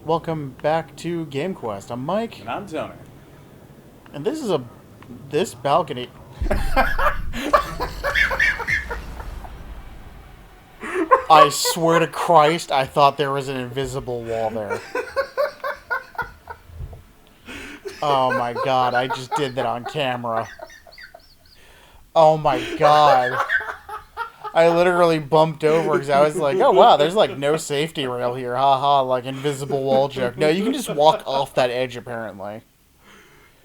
Welcome back to Game Quest. I'm Mike. And I'm Tony. And this balcony. I swear to Christ, I thought there was an invisible wall there. Oh my god, I just did that on camera. Oh my god. I literally bumped over because I was like, oh wow, there's like no safety rail here. Haha, like invisible wall joke. No, you can just walk off that edge apparently.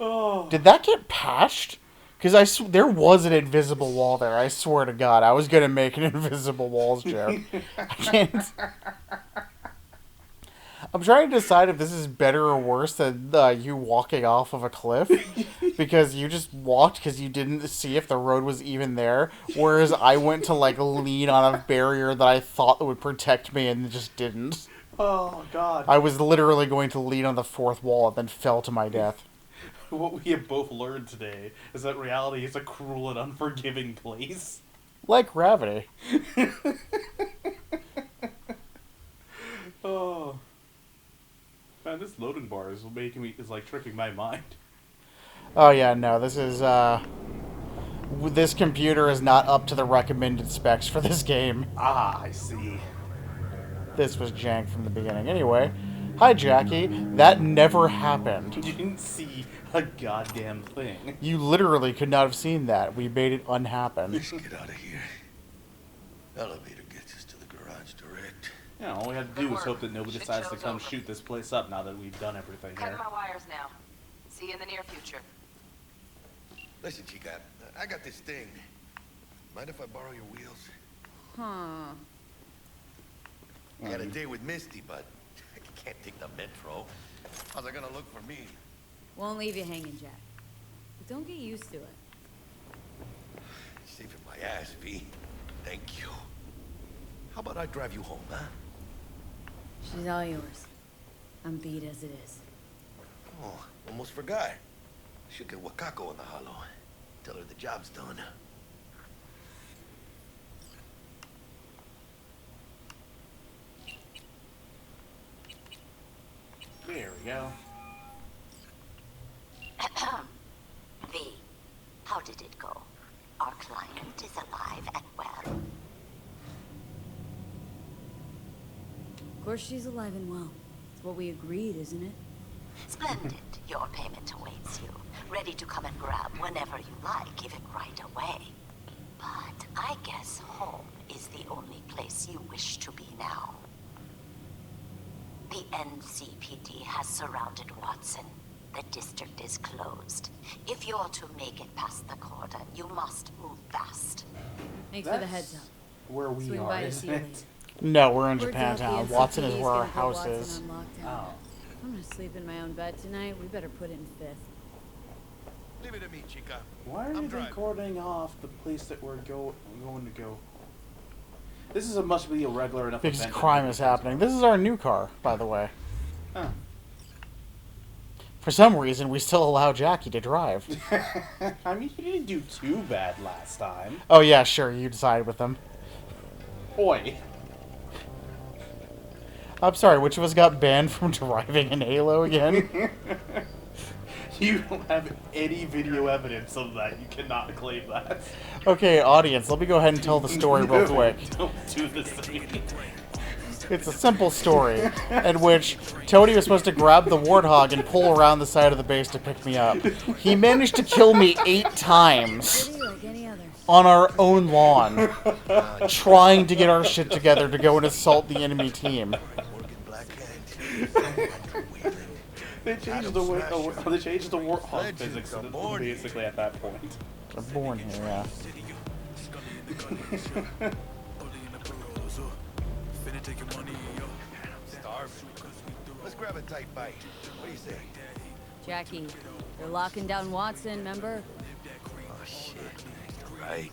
Oh. Did that get patched? Because there was an invisible wall there. I swear to God, I was going to make an invisible walls joke. I can't. I'm trying to decide if this is better or worse than you walking off of a cliff. Because you just walked because you didn't see if the road was even there. Whereas I went to like lean on a barrier that I thought would protect me and it just didn't. Oh, God. I was literally going to lean on the fourth wall and then fell to my death. What we have both learned today is that reality is a cruel and unforgiving place. Like gravity. Oh. Man, this loading bar is like tripping my mind. Oh yeah, no, this is, this computer is not up to the recommended specs for this game. Ah, I see. This was jank from the beginning. Anyway, hi Jackie, that never happened. You didn't see a goddamn thing. You literally could not have seen that. We made it unhappen. Let's get out of here. Elevator gets us to the garage direct. Yeah, all we had to do was hope that nobody decides to come shoot this place up now that we've done everything Cut here. my wires now. See you in the near future. Listen, Chica, I got this thing. Mind if I borrow your wheels? Huh. I had a day with Misty, but I can't take the metro. How's it gonna look for me? Won't leave you hanging, Jack. But don't get used to it. Saving my ass, V. Thank you. How about I drive you home, huh? She's all yours. I'm beat as it is. Oh, almost forgot. Should get Wakako in the hollow. Tell her the job's done. There we go. V, how did it go? Our client is alive and well. Of course she's alive and well. It's what we agreed, isn't it? Splendid. Your payment awaits you. Ready to come and grab whenever you like, even right away. But I guess home is the only place you wish to be now. The NCPD has surrounded Watson. The district is closed. If you're to make it past the cordon, you must move fast. Thanks for the heads up. Where we Swing are, by to see isn't you it? later. No, we're in Word's out the Japantown. Watson is NCPD where our gonna put house Watson is. on lockdown. Oh. I'm gonna sleep in my own bed tonight. We better put in fifth. Leave it to me, Chica. Why are I'm you driving. recording off the place that we're going to go? This is must be a regular enough Because event. crime is happening. This is our new car, by the way. Huh. For some reason, we still allow Jackie to drive. I mean, you didn't do too bad last time. Oh yeah, sure, you decide with them. Boy. I'm sorry, which of us got banned from driving in Halo again? You don't have any video evidence of that. You cannot claim that. Okay, audience, let me go ahead and tell the story real No, quick. Don't do this to me. It's a simple story in which Tony was supposed to grab the warthog and pull around the side of the base to pick me up. He managed to kill me 8 times City like any other. on our own lawn, trying to get our shit together to go and assault the enemy team. Morgan Blackhand. They changed the warthog physics basically at that point. They're born here, yeah. Starving. Let's grab a tight bite. What do you say? Jackie, they're locking down Watson, remember? Oh, shit. Right.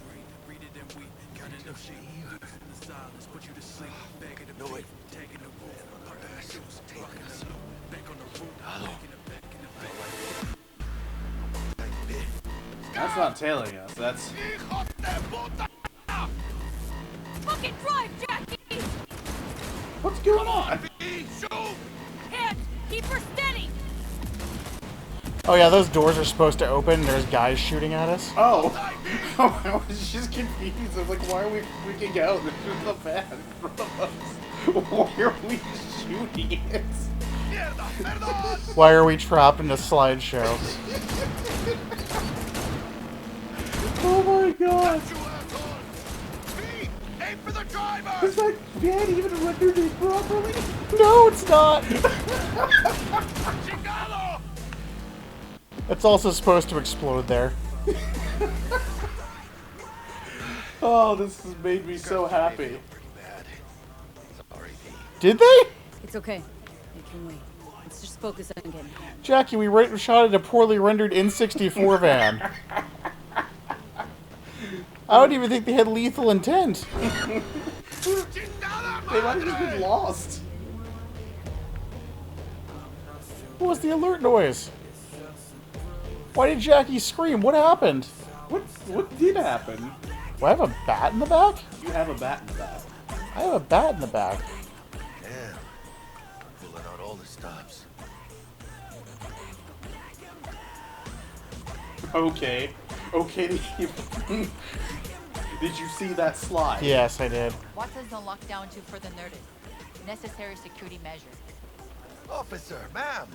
Know it. That's not tailing us. That's. Fucking drive, Jackie! What's going on? Hands Oh yeah, those doors are supposed to open. There's guys shooting at us. Oh! I was just confused. I was like, why are we freaking out? There's just a van in front of us. Why are we shooting it? Why are we trapped in a slideshow? Oh my god! Aim for the driver! Is that van even rendered it properly? No, it's not. Chingado! It's also supposed to explode there. Oh, this has made me so happy. Pretty bad. Sorry, V. Did they? It's okay. It can wait. Let's just focus on getting home. Jackie, we shot at a poorly rendered N64 van. I don't even think they had lethal intent. They might have just been lost. What was the alert noise? Why did Jackie scream? What happened? What did happen? Do I have a bat in the back? You have a bat in the back. I have a bat in the back. Damn. Pulling out all the stops. Okay. Okay. Did you see that slide? Yes, I did. Watson's on lockdown to further notice. Necessary security measures. Officer, ma'am.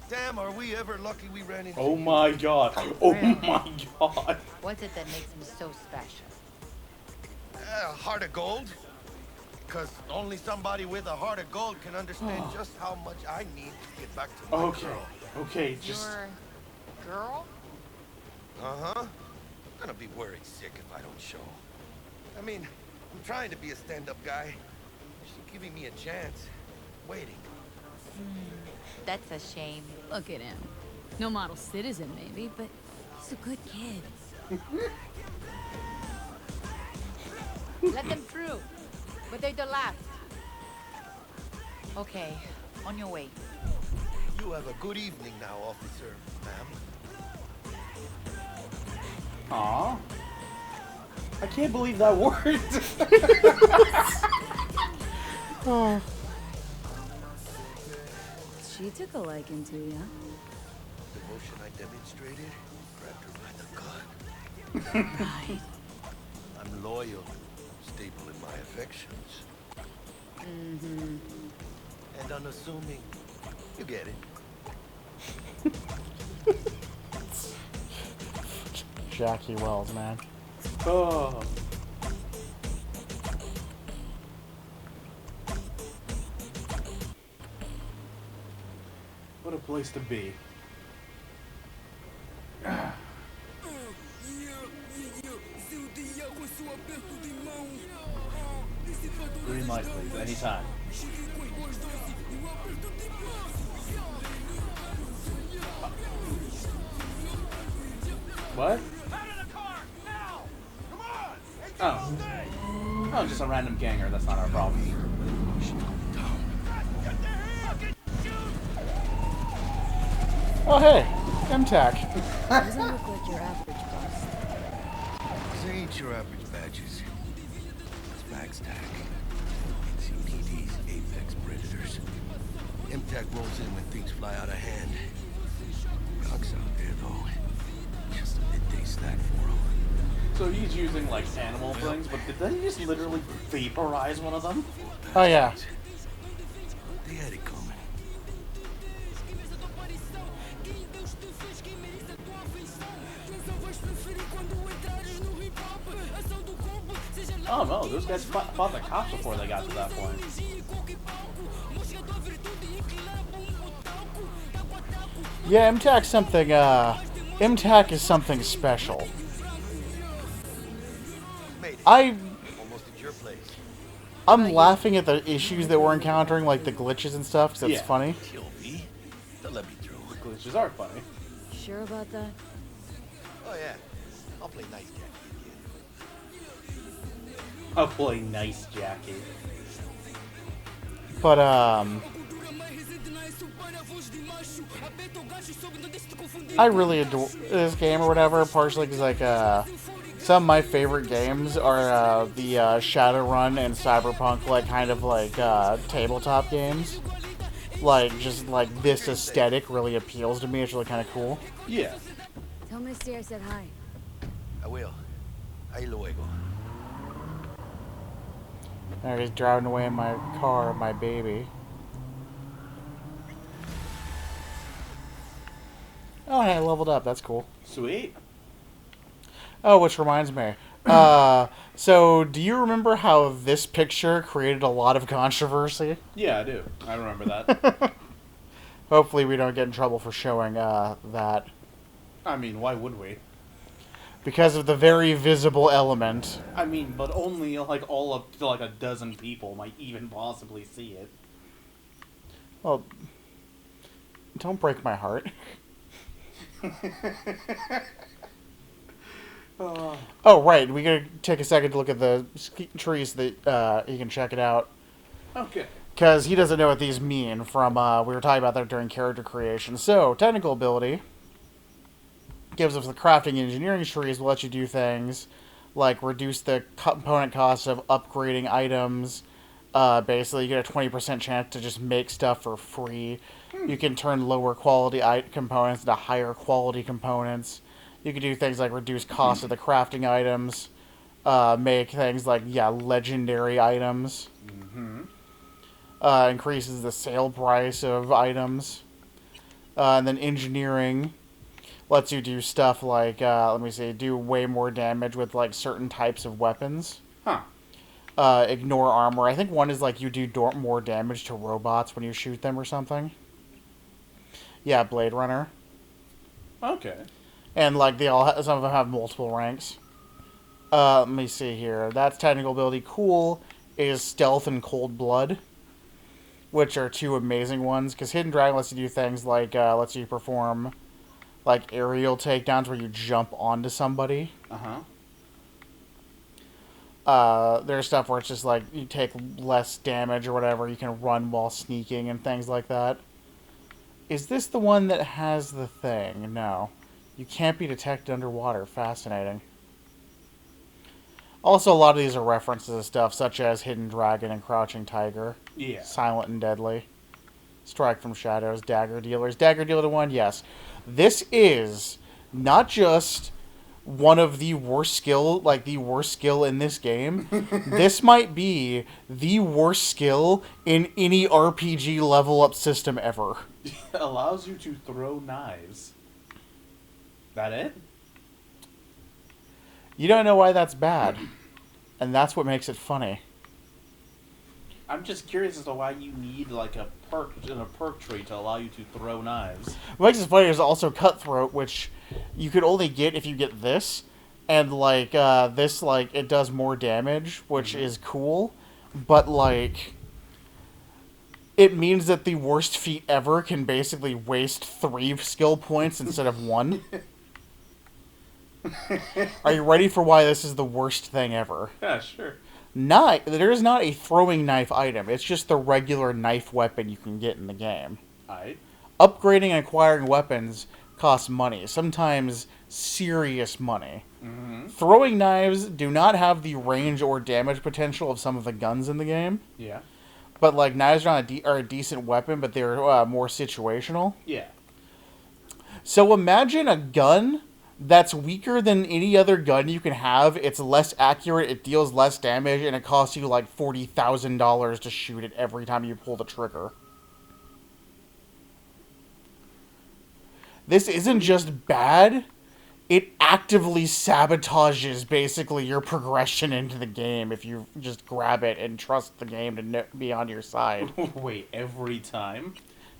Damn, are we ever lucky we ran into Oh my god. Oh my god. What's it that makes him so special? Heart of gold? Because only somebody with a heart of gold can understand just how much I need to get back to my Okay. girl. Okay, just... Your girl? Uh-huh. I'm gonna be worried sick if I don't show. I mean, I'm trying to be a stand-up guy. She's giving me a chance. Waiting. That's a shame. Look at him. No model citizen, maybe, but he's a good kid. Let them through. But they're the last. Okay, on your way. You have a good evening now, officer, ma'am. Aw. I can't believe that worked. Oh. She took a liking to you. The emotion I demonstrated grabbed her by the gut. Right. I'm loyal, stable in my affections. Mm-hmm. And unassuming. You get it. Jackie Wells, man. Oh. What a place to be. Green light, please, anytime. What? Oh. Oh, just a random ganger, that's not our problem. Oh, hey. MTAC. Doesn't look like your average boss. These ain't your average badges. It's Max Tac. CPD's apex predators. MTAC rolls in when things fly out of hand. Cox out there, though. Just a midday snack for him. So he's using, like, animal things, but did he just literally vaporize one of them? Oh, yeah. They had it coming. Oh no, those guys fought the cops before they got to that point. Yeah, MTAC's something, MTAC is something special. Made it. I'm Almost at your place. laughing at the issues that we're encountering, like the glitches and stuff, because it's Yeah. funny. Kill me. They'll let me through. Glitches are funny. Sure about that? Oh yeah. I'll play nice Jackie again. I'll play nice Jackie. But, I really adore this game or whatever, partially because, like, some of my favorite games are, the, Shadowrun and Cyberpunk, like, kind of, like, tabletop games. like, just, like, this aesthetic really appeals to me. It's really kind of cool. Yeah. Tell Misty I said hi. I will. Ahí luego. There he's driving away in my car, my baby. Oh, hey, I leveled up. That's cool. Sweet. Oh, which reminds me. So do you remember how this picture created a lot of controversy? Yeah, I do. I remember that. Hopefully we don't get in trouble for showing that. I mean, why would we? Because of the very visible element. I mean, but only like all up to like a dozen people might even possibly see it. Well, don't break my heart. Oh, right. We gotta take a second to look at the trees that you can check it out. Okay. Because he doesn't know what these mean from, we were talking about that during character creation. So, technical ability gives us the crafting and engineering trees, will let you do things like reduce the component cost of upgrading items. Basically, you get a 20% chance to just make stuff for free. You can turn lower quality components into higher quality components. You can do things like reduce cost of the crafting items. Make things like, legendary items. Increases the sale price of items. And then engineering lets you do stuff like, do way more damage with, like, certain types of weapons. Huh. Ignore armor. I think one is, like, you do more damage to robots when you shoot them or something. Yeah, Blade Runner. Okay. And, like, some of them have multiple ranks. Let me see here. That's technical ability. Cool is Stealth and Cold Blood, which are two amazing ones, because Hidden Dragon lets you do things like, lets you perform, like, aerial takedowns where you jump onto somebody. There's stuff where it's just, like, you take less damage or whatever, you can run while sneaking and things like that. Is this the one that has the thing? No. You can't be detected underwater. Fascinating. Also, a lot of these are references to stuff, such as Hidden Dragon and Crouching Tiger. Yeah. Silent and Deadly. Strike from Shadows, Dagger Dealers. Dagger Dealer 1, yes. This is not just one of the worst skill, like the worst skill in this game. This might be the worst skill in any RPG level up system ever. It allows you to throw knives. That it? You don't know why that's bad. And that's what makes it funny. I'm just curious as to why you need like a perk tree to allow you to throw knives. What makes it funny is also Cutthroat, which you could only get if you get this. And, like, this, like, it does more damage, which is cool. But, like, it means that the worst feat ever can basically waste 3 skill points instead of 1. Are you ready for why this is the worst thing ever? Yeah, sure. There is not a throwing knife item. It's just the regular knife weapon you can get in the game. Alright. Upgrading and acquiring weapons costs money. Sometimes serious money. Throwing knives do not have the range or damage potential of some of the guns in the game. Yeah. But, like, knives are a decent weapon, but they're more situational. Yeah. So imagine a gun that's weaker than any other gun you can have. It's less accurate, it deals less damage, and it costs you like $40,000 to shoot it every time you pull the trigger. This isn't just bad, it actively sabotages basically your progression into the game if you just grab it and trust the game to be on your side. Wait, every time?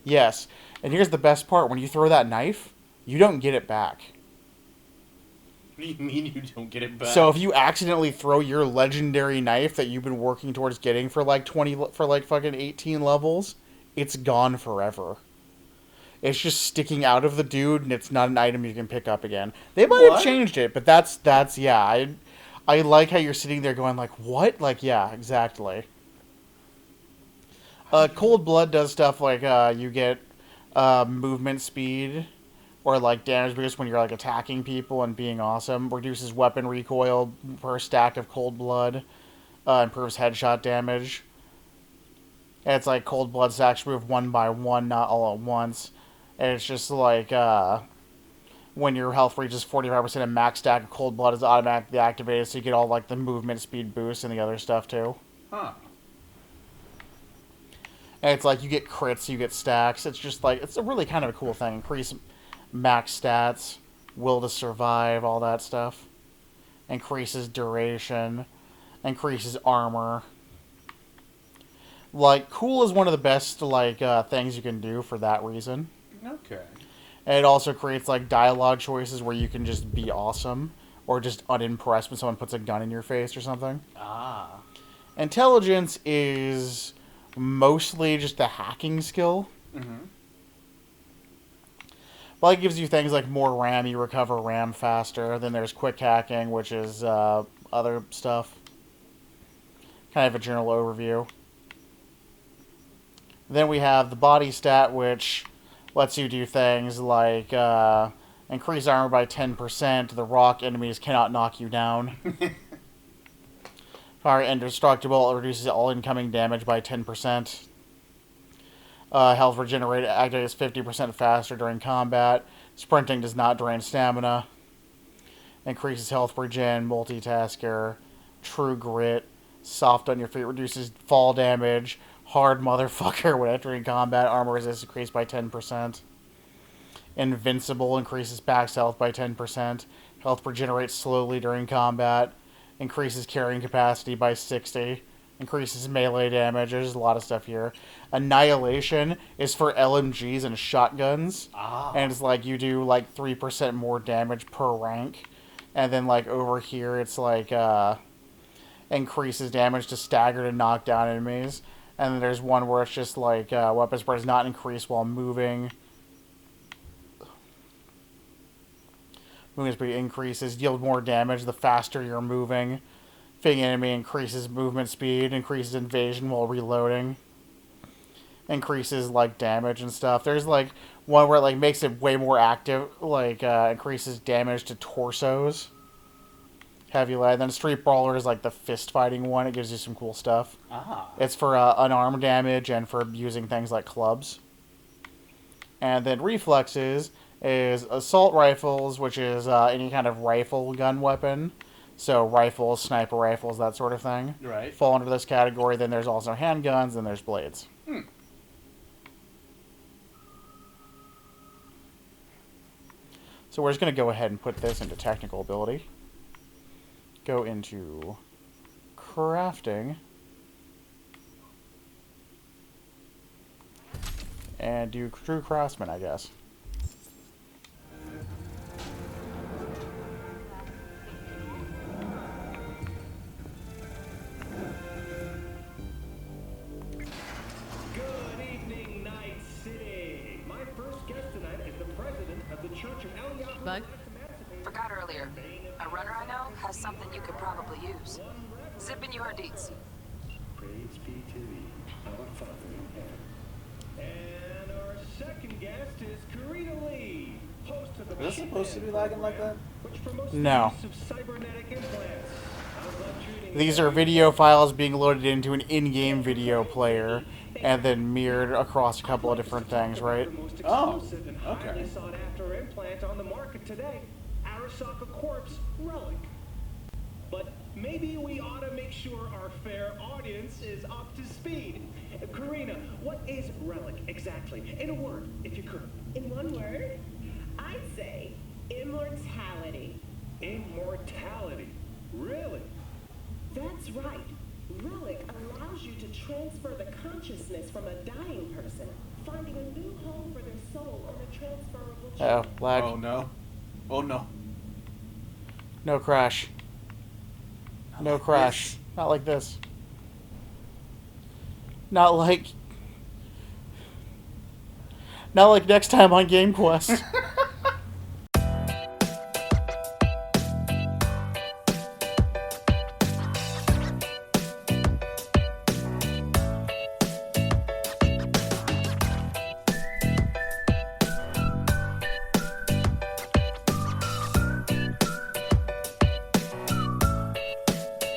Yes. And here's the best part. When you throw that knife, you don't get it back. What do you mean you don't get it back? So if you accidentally throw your legendary knife that you've been working towards getting for like fucking 18 levels, it's gone forever. It's just sticking out of the dude, and it's not an item you can pick up again. They might have changed it, but that's yeah. I like how you're sitting there going like, what? Like, yeah, exactly. Cold Blood does stuff like you get movement speed or like damage boost when you're like attacking people and being awesome. Reduces weapon recoil per stack of Cold Blood. Improves headshot damage. And it's like cold blood stacks move one by one, not all at once. And it's just like when your health reaches 45% of max stack, cold blood is automatically activated, so you get all like the movement speed boost and the other stuff too. Huh. And it's like you get crits, you get stacks. It's just like, it's a really kind of a cool thing. Increase max stats, will to survive, all that stuff. Increases duration, increases armor. Like, cool is one of the best like things you can do for that reason. Okay. And it also creates like dialogue choices where you can just be awesome or just unimpressed when someone puts a gun in your face or something. Ah. Intelligence is mostly just a hacking skill. Mm-hmm. Well, it gives you things like more RAM, you recover RAM faster. Then there's quick hacking, which is other stuff. Kind of a general overview. Then we have the body stat, which lets you do things like increase armor by 10%. The rock enemies cannot knock you down. Fire indestructible. It reduces all incoming damage by 10%. Health regenerate activates 50% faster during combat. Sprinting does not drain stamina. Increases health regen, multitasker, true grit, soft on your feet, reduces fall damage, hard motherfucker when entering combat, armor resistance increased by 10%. Invincible increases max health by 10%. Health regenerates slowly during combat. Increases carrying capacity by 60. Increases melee damage. There's a lot of stuff here. Annihilation is for LMGs and shotguns. Ah. And it's like you do like 3% more damage per rank. And then like over here it's like increases damage to staggered and knockdown enemies. And then there's one where it's just like weapon spread does not increase while moving. Movement speed increases, deal more damage the faster you're moving. Fitting enemy increases movement speed, increases invasion while reloading. Increases like damage and stuff. There's like one where it like makes it way more active, like increases damage to torsos. Heavy lead. Then Street Brawler is like the fist fighting one. It gives you some cool stuff. Ah. It's for unarmed damage and for using things like clubs. And then Reflexes is assault rifles, which is any kind of rifle gun weapon. So rifles, sniper rifles, that sort of thing. Right. Fall under this category. Then there's also handguns and there's blades. So we're just going to go ahead and put this into technical ability. Go into crafting. And do true craftsman, I guess. Good evening, Night City. My first guest tonight is the president of the Church of Eliyahu. Bug? Forgot earlier. A runner I know has something you could probably use. Zip in your deets. Praise be to thee, our Father in heaven. And our second guest is Karina Lee, host of the Is this supposed to be lagging like that? which promotes No. the use of cybernetic implants. How's that treating These are video files being loaded into an in-game video player and then mirrored across a couple of different things, right? the most Oh, exclusive and okay. highly sought after implant on the market today, Arasaka Corp's Relic. But maybe we ought to make sure our fair audience is up to speed. Karina, what is Relic exactly? In a word, if you could. In one word, I'd say immortality. Immortality. Really? That's right. Relic allows you to transfer the consciousness from a dying person, finding a new home for their soul on a transferable Oh, chain. lag. Oh no. Oh no. No crash. No like crash. this. Not like this. Not like... Not like next time on Game Quest.